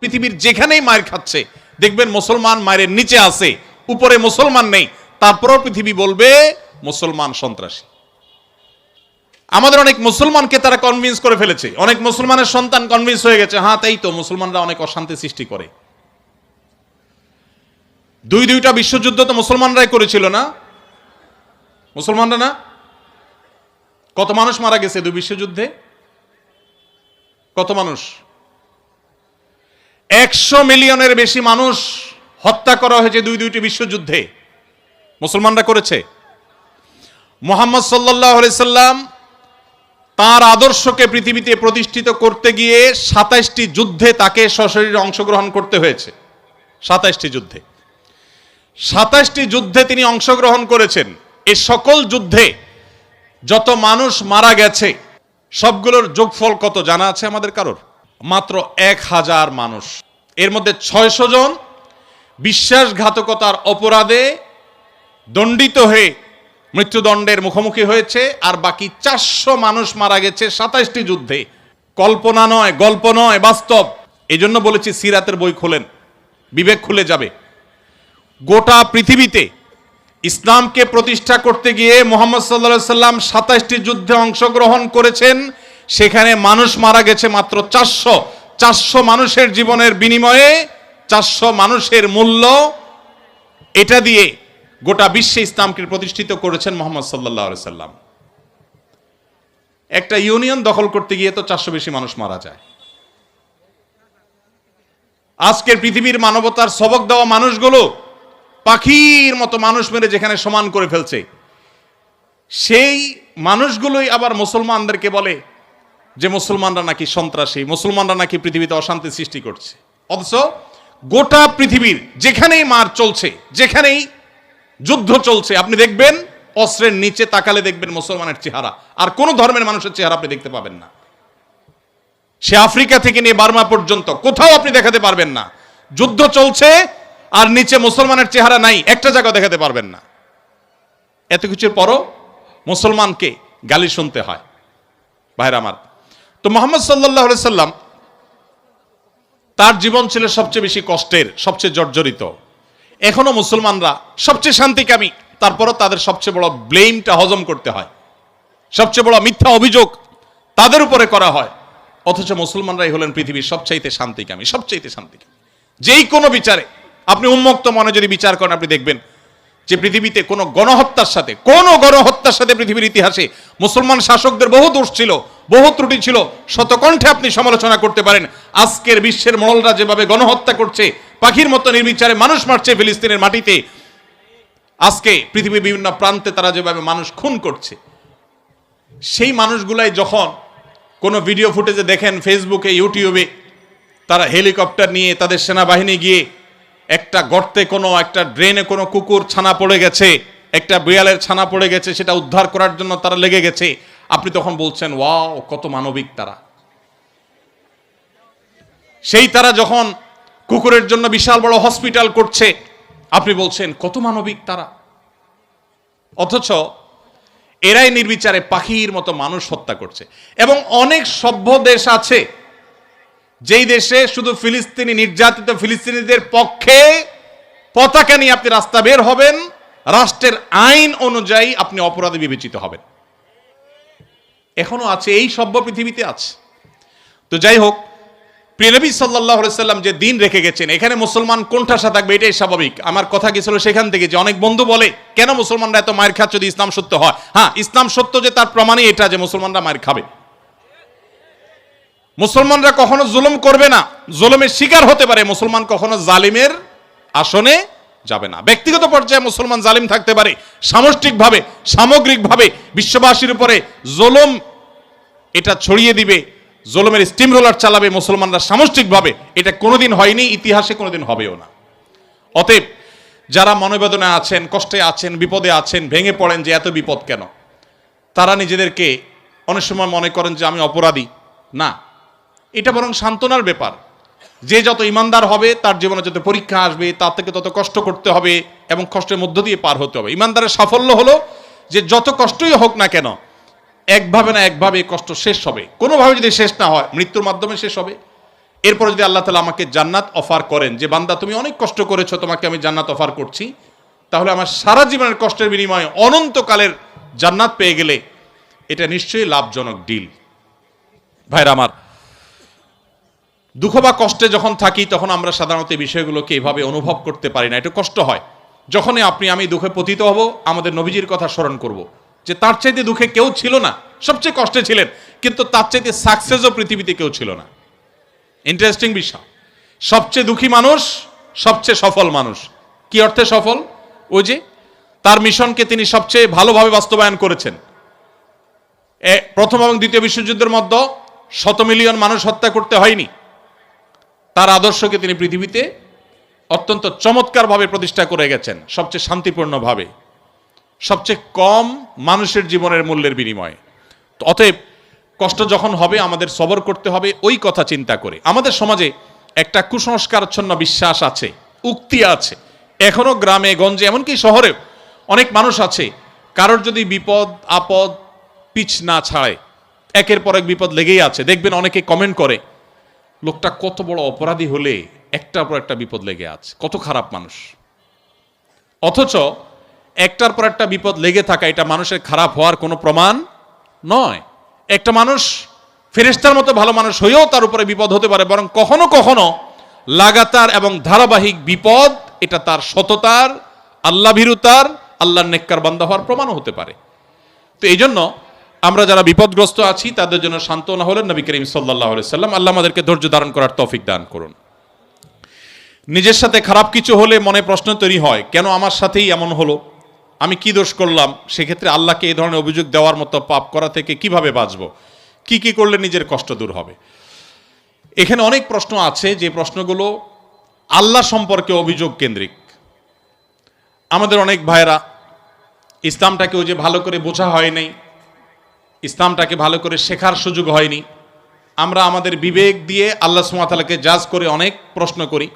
পৃথিবীর যেখানেই মায়ের খাচ্ছে দেখবেন মুসলমান মায়ের নিচে আছে, উপরে মুসলমান নেই, তারপরও পৃথিবী বলবে মুসলমান সন্ত্রাসী। আমাদের অনেক মুসলমানকে তারা কনভিন্স করে ফেলেছে, অনেক মুসলমানের সন্তান কনভিন্স হয়ে গেছে, হ্যাঁ তাই তো, মুসলমানরা অনেক অশান্তি সৃষ্টি করে। দুইটা বিশ্বযুদ্ধ তো মুসলমানরাই করেছিল না? মুসলমানরা না? কত মানুষ মারা গেছে দুই বিশ্বযুদ্ধে? কত মানুষ? 100 মিলিয়নের বেশি মানুষ হত্যা করা হয়েছে দুইটি বিশ্বযুদ্ধে। মুসলমানরা করেছে। মুহাম্মদ সাল্লাল্লাহু আলাইহি সাল্লাম তার আদর্শকে পৃথিবীতে প্রতিষ্ঠিত করতে গিয়ে 27টি যুদ্ধে তাকে সশরীরে অংশগ্রহণ করতে হয়েছে। 27টি যুদ্ধে 27টি যুদ্ধে তিনি অংশগ্রহণ করেছেন। এই সকল যুদ্ধে যত মানুষ মারা গেছে সবগুলোর যোগফল কত জানা আছে আমাদের কারোর? মাত্র 1000 মানুষ। এর মধ্যে 600 জন বিশ্বাসঘাতকতার অপরাধে দণ্ডিত হয়ে মৃত্যুদণ্ডের মুখোমুখি হয়েছে, আর বাকি 400 মানুষ মারা গেছে 27টি যুদ্ধে। কল্পনা নয়, গল্প নয়, বাস্তব। এই জন্য বলেছি সিরাতের বই খোলেন, বিবেক খুলে যাবে। গোটা পৃথিবীতে ইসলামকে প্রতিষ্ঠা করতে গিয়ে মুহাম্মদ সাল্লাল্লাহু আলাইহি সাল্লাম 27টি যুদ্ধে অংশগ্রহণ করেছেন, সেখানে মানুষ মারা গেছে মাত্র 400। 400 মানুষের জীবনের বিনিময়ে 400 মানুষের মূল্য, এটা দিয়ে গোটা বিশ্বে ইসলামকে প্রতিষ্ঠিত করেছেন মুহাম্মদ সাল্লাল্লাহু আলাইহি সাল্লাম। একটা ইউনিয়ন দখল করতে গিয়ে তো 400 বেশি মানুষ মারা যায়। আজকের পৃথিবীর মানবতার সবক দেওয়া মানুষগুলো পাখির মতো মানুষ মেরে যেখানে সমান করে ফেলছে, সেই মানুষগুলোই আবার মুসলমানদেরকে বলে যে মুসলমানরা নাকি সন্ত্রাসী, মুসলমানরা নাকি পৃথিবীতে অশান্তি সৃষ্টি করছে। অথচ গোটা পৃথিবীর যেখানেই মার চলছে, যেখানেই যুদ্ধ চলছে, আপনি দেখবেন অস্ত্রের নিচে তাকালে দেখবেন মুসলমানের চেহারা, আর কোন ধর্মের মানুষের চেহারা আপনি দেখতে পাবেন না। সে আফ্রিকা থেকে নিয়ে বার্মা পর্যন্ত কোথাও আপনি দেখাতে পারবেন না। যুদ্ধ চলছে আর নিচে মুসলমানের চেহারা নাই, একটা জায়গা দেখাতে পারবেন না। এত কিছুর পরও মুসলমানকে গালি শুনতে হয়। ভাইরা আমার, তো মুহাম্মদ সাল্লাল্লাহু আলাইহি সাল্লাম তার জীবন ছিল সবচেয়ে বেশি কষ্টের, সবচেয়ে জর্জরিত। এখনো মুসলমানরা সবচেয়ে শান্তিকামী, তারপরও তাদের সবচেয়ে বড় ব্লেমটা হজম করতে হয়, সবচেয়ে বড় মিথ্যা অভিযোগ তাদের উপরে করা হয়। অথচ মুসলমানরাই হলেন পৃথিবীর সবচাইতে শান্তিকামী, সবচাইতে শান্তিকামী। যেই কোনো বিচারে আপনি উন্মুক্ত মনে যদি বিচার করেন, আপনি দেখবেন যে পৃথিবীতে কোনো গণহত্যার সাথে পৃথিবীর ইতিহাসে মুসলমান শাসকদের বহু দোষ ছিল, বহু ত্রুটি ছিল, শতকণ্ঠে আপনি সমালোচনা করতে পারেন। আজকের বিশ্বের মোড়লরা যেভাবে গণহত্যা করছে, পাখির মতো নির্বিচারে মানুষ মারছে ফিলিস্তিনের মাটিতে, আজকে পৃথিবীর বিভিন্ন প্রান্তে তারা যেভাবে মানুষ খুন করছে, সেই মানুষগুলাই যখন কোনো ভিডিও ফুটেজে দেখেন ফেসবুকে, ইউটিউবে, তারা হেলিকপ্টার নিয়ে তাদের সেনাবাহিনী গিয়ে একটা গর্তে, কোনো একটা ড্রেনে কোনো কুকুর ছানা পড়ে গেছে, একটা বিড়ালের ছানা পড়ে গেছে, সেটা উদ্ধার করার জন্য তারা লেগে গেছে, আপনি তখন বলছেন ওয়াও, কত মানবিক তারা। সেই তারা যখন কুকুরের জন্য বিশাল বড় হসপিটাল করছে, আপনি বলছেন কত মানবিক তারা। অথচ এরাই নির্বিচারে পাখির মতো মানুষ হত্যা করছে। এবং অনেক সভ্য দেশ আছে যেই দেশে শুধু ফিলিস্তিনি, নির্যাতিত ফিলিস্তিনিদের পক্ষে পতাকা নিয়ে আপনি রাস্তা বের হবেন, রাষ্ট্রের আইন অনুযায়ী আপনি অপরাধী বিবেচিত হবেন। এখনো আছে, এই সভ্য পৃথিবীতে আছে। তো যাই হোক, প্রিয় নবী সাল্লাল্লাহু আলাইহি সাল্লাম যে দিন রেখে গেছেন, এখানে মুসলমান কোণঠাসা থাকবে, এটাই স্বাভাবিক। আমার কথা গেছিল সেখান থেকে যে অনেক বন্ধু বলে কেন মুসলমানরা এত মায়ের খাচ্ছে যদি ইসলাম সত্য হয়। হ্যাঁ, ইসলাম সত্য যে তার প্রমাণই এটা যে মুসলমানরা মায়ের খাবে। মুসলমানরা কখনো জুলুম করবে না, জুলুমের শিকার হতে পারে, মুসলমান কখনো জালিমের আসনে যাবে না। ব্যক্তিগত পর্যায়ে মুসলমান জালিম থাকতে পারে, সামষ্টিকভাবে, সামগ্রিকভাবে বিশ্ববাসীর উপরে জুলুম এটা ছড়িয়ে দিবে, জুলুমের স্টিম রোলার চালাবে মুসলমানরা সামষ্টিকভাবে, এটা কোনোদিন হয়নি, ইতিহাসে কোনোদিন হবেও না। অতএব যারা মনোবেদনায় আছেন, কষ্টে আছেন, বিপদে আছেন, ভেঙে পড়েন যে এত বিপদ কেন, তারা নিজেদেরকে অনেক সময় মনে করেন যে আমি অপরাধী। না, এটা বরং সান্ত্বনার ব্যাপার। যে যত ইমানদার হবে তার জীবনে যত পরীক্ষা আসবে, তার থেকে তত কষ্ট করতে হবে এবং কষ্টের মধ্য দিয়ে পার হতে হবে। ইমানদারের সাফল্য হলো যে যত কষ্টই হোক না কেন, একভাবে না একভাবে কষ্ট শেষ হবে। কোনোভাবে যদি শেষ না হয়, মৃত্যুর মাধ্যমে শেষ হবে, এরপর যদি আল্লাহ তাআলা আমাকে জান্নাত অফার করেন, যে বান্দা তুমি অনেক কষ্ট করেছো, তোমাকে আমি জান্নাত অফার করছি, তাহলে আমার সারা জীবনের কষ্টের বিনিময়ে অনন্তকালের জান্নাত পেয়ে গেলে এটা নিশ্চয়ই লাভজনক ডিল। ভাইরা আমার, দুঃখ বা কষ্টে যখন থাকি তখন আমরা সাধারণত এই বিষয়গুলোকে এভাবে অনুভব করতে পারি না, একটু কষ্ট হয়। যখনই আমি দুঃখে পতিত হব, আমাদের নবীজির কথা স্মরণ করব, যে তার চাইতে দুঃখে কেউ ছিল না, সবচেয়ে কষ্টে ছিলেন, কিন্তু তার চাইতে সাকসেসও পৃথিবীতে কেউ ছিল না। ইন্টারেস্টিং বিষয়, সবচেয়ে দুঃখী মানুষ সবচেয়ে সফল মানুষ। কি অর্থে সফল? ওই যে তার মিশনকে তিনি সবচেয়ে ভালোভাবে বাস্তবায়ন করেছেন। প্রথম এবং দ্বিতীয় বিশ্বযুদ্ধের মধ্যে 100 মিলিয়ন মানুষ হত্যা করতে হয়নি। তার আদর্শকে তিনি পৃথিবীতে অত্যন্ত চমৎকারভাবে প্রতিষ্ঠা করে গেছেন, সবচেয়ে শান্তিপূর্ণভাবে, সবচেয়ে কম মানুষের জীবনের মূল্যের বিনিময়ে। অতএব কষ্ট যখন হবে আমাদের সবর করতে হবে ওই কথা চিন্তা করে। আমাদের সমাজে একটা কুসংস্কারাচ্ছন্ন বিশ্বাস আছে, উক্তি আছে, এখনো গ্রামে গঞ্জে এমনকি শহরে অনেক মানুষ আছে, কারোর যদি বিপদ আপদ পিছ না ছাড়ে, একের পর এক বিপদ লেগেই আছে। দেখবেন অনেকে কমেন্ট করে, লোকটা কত বড় অপরাধী হলে একটার পর একটা বিপদ লেগে আছে, কত খারাপ মানুষ। অথচ একটার পর একটা বিপদ লেগে থাকা এটা মানুষের খারাপ হওয়ার কোনো প্রমাণ নয়। একটা মানুষ ফেরেশতার মতো ভালো মানুষ হয়েও তার উপরে বিপদ হতে পারে, বরং কখনো কখনো লাগাতার এবং ধারাবাহিক বিপদ এটা তার সততার, আল্লাহ ভীরুতার, আল্লাহর নেককার বান্দা হওয়ার প্রমাণও হতে পারে। তো এই জন্য আমরা যারা বিপদগ্রস্ত আছি তাদের জন্য সান্ত্বনা হলেন নবী করিম সাল্লাল্লাহু আলাইহি সাল্লাম। আল্লাহ আমাদেরকে ধৈর্য ধারণ করার তৌফিক দান করুন। নিজের সাথে খারাপ কিছু হলে মনে প্রশ্ন তৈরি হয়, কেন আমার সাথেই এমন হলো, আমি কি দোষ করলাম? সেক্ষেত্রে আল্লাহকে এই ধরনের অভিযোগ দেওয়ার মতো পাপ করা থেকে কিভাবে বাঁচবো, কি কি করলে নিজের কষ্ট দূর হবে? এখানে অনেক প্রশ্ন আছে, যে প্রশ্নগুলো আল্লাহ সম্পর্কে অভিযোগ কেন্দ্রিক। আমাদের অনেক ভাইয়েরা ইসলামটাকে ওই যে ভালো করে বোঝা হয় নাই, ইসলামটাকে ভালো করে শেখার সুযোগ হয়নি। আমরা আমাদের বিবেক দিয়ে আল্লাহ সুবহানাহু ওয়া তাআলাকে জাজ করে অনেক প্রশ্ন করি।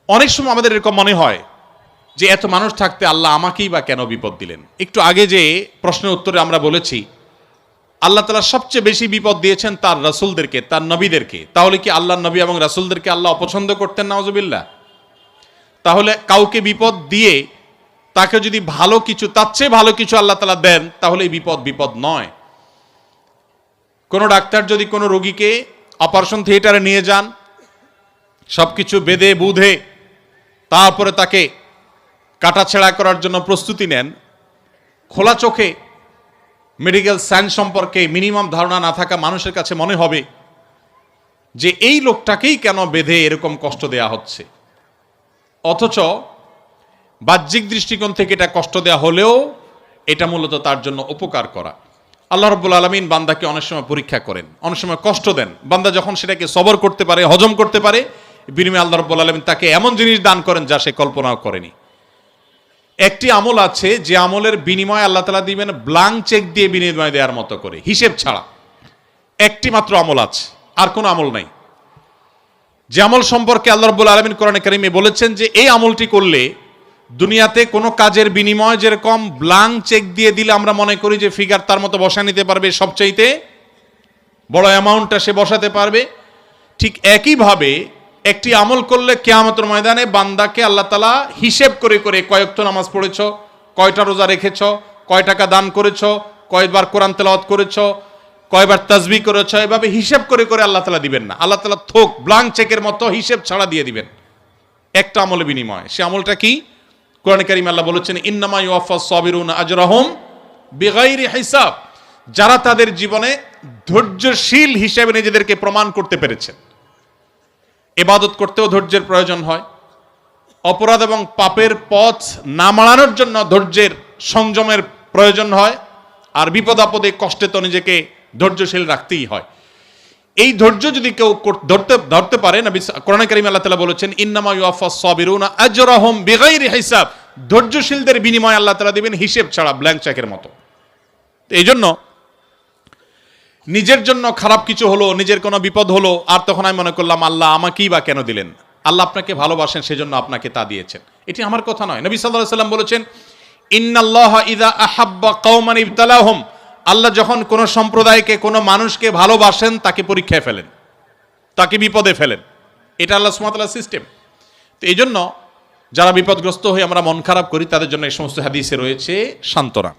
অনেক সময় আমাদের এরকম মনে হয় যে এত মানুষ থাকতে আল্লাহ আমাকেই বা কেন বিপদ দিলেন। একটু আগে যে প্রশ্নের উত্তরে আমরা বলেছি আল্লাহ তাআলা সবচেয়ে বেশি বিপদ দিয়েছেন তার রাসূলদেরকে, তার নবীদেরকে। তাহলে কি আল্লাহর নবী এবং রাসূলদেরকে আল্লাহ অপছন্দ করতেন? নাউজুবিল্লাহ। তাহলে কাউকে বিপদ দিয়ে তাকে যদি ভালো কিছু, তার চেয়ে ভালো কিছু আল্লাহ তাআলা দেন, তাহলে এই বিপদ নয়। কোনো ডাক্তার যদি কোনো রোগীকে অপারেশন থিয়েটারে নিয়ে যান, সবকিছু বেঁধে বুধে তারপরে তাকে কাটাছেঁড়া করার জন্য প্রস্তুতি নেন, খোলা চোখে মেডিকেল সায়েন্স সম্পর্কে মিনিমাম ধারণা না থাকা মানুষের কাছে মনে হবে যে এই লোকটাকেই কেন বেঁধে এরকম কষ্ট দেয়া হচ্ছে। অথচ বাহ্যিক দৃষ্টিকোণ থেকে এটা কষ্ট দেয়া হলেও এটা মূলত তার জন্য উপকার করা। আল্লাহ রাব্বুল আলামিন বান্দাকে অনেক সময় পরীক্ষা করেন, অনেক সময় কষ্ট দেন। বান্দা যখন সেটাকে সবর করতে পারে, হজম করতে পারে, বিনিময়ে আল্লাহ রাব্বুল আলামিন তাকে এমন জিনিস দান করেন যা সে কল্পনাও করেনি। একটি আমল আছে যে আমলের বিনিময়ে আল্লাহ তাআলা দিবেন ব্ল্যাঙ্ক চেক দিয়ে বিনিময় দেওয়ার মতো করে, হিসেব ছাড়া। একটি মাত্র আমল আছে, আর কোনো আমল নাই। যে আমল সম্পর্কে আল্লাহ রাব্বুল আলামিন কোরআনে কারিমে বলেছেন যে এই আমলটি করলে দুনিয়াতে কোনো কাজের বিনিময় যেরকম ব্ল্যাঙ্ক চেক দিয়ে দিলে আমরা মনে করি যে ফিগার তার মতো বসা নিতে পারবে, সবচাইতে বড় অ্যামাউন্টটা সে বসাতে পারবে, ঠিক একইভাবে একটি আমল করলে কিয়ামতের ময়দানে বান্দাকে আল্লাহ তাআলা হিসেব করে করে কয় ওয়াক্ত নামাজ পড়েছো, কয়টা রোজা রেখেছো, কয় টাকা দান করেছো, কয়বার কোরআন তেলাওয়াত করেছো, কয়বার তাসবিহ করেছো, এভাবে হিসেব করে করে আল্লাহ তাআলা দিবেন না। আল্লাহ তাআলা থোক ব্ল্যাঙ্ক চেকের মতো হিসেব ছাড়া দিয়ে দিবেন একটা আমলের বিনিময়ে। সে আমলটা কি? কোরআনে কারিমে আল্লাহ বলেছেন ইন্নামা ইউওয়াফাস সাবিরুনা আজরাহুম বিগাইরি হিসাব। যারা তাদের জীবনে ধৈর্যশীল হিসেবে নিজেদেরকে প্রমাণ করতে পেরেছেন। ইবাদত করতেও ধৈর্যের প্রয়োজন হয়, অপরাধ এবং পাপের পথ না মাড়ানোর জন্য ধৈর্যের সংযমের প্রয়োজন হয়, আর বিপদ আপদে কষ্টে তো নিজেকে ধৈর্যশীল রাখতেই হয়। এই ধৈর্য যদি কেউ ধরতে পারে, নবী কোরআনে কারিমে আল্লাহ তাআলা বলেছেন ইন্নামা ইউওয়াফাস সাবিরুনা আজরাহুম বিগাইরি হিসাব। ধৈর্যশীলদের বিনিময়ে আল্লাহ তাআলা দিবেন হিসেব ছাড়া, ব্ল্যাঙ্ক চেকের মতো। এই জন্য নিজের জন্য খারাপ কিছু হলো, নিজের কোনো বিপদ হলো, আর তখন আমি মনে করলাম আল্লাহ আমাকেই বা কেন দিলেন। আল্লাহ আপনাকে ভালোবাসেন, সেজন্য আপনাকে তা দিয়েছেন। এটি আমার কথা নয়। নবী সাল্লাল্লাহু আলাইহি সাল্লাম বলেছেন ইন্নাল্লাহা ইযা আহাব্বা কওমান ইবতালাহুম। আল্লাহ যখন কোনো সম্প্রদায়কে, কোনো মানুষকে ভালোবাসেন তাকে পরীক্ষায় ফেলেন। তাকে বিপদে ফেলেন। এটা আল্লাহ সুবহানাহু ওয়া তাআলার সিস্টেম। তো এই জন্য যারা বিপদগ্রস্ত হয়ে আমরা মন খারাপ করি তাদের জন্য এই সমস্ত হাদিসে রয়েছে সান্ত্বনা।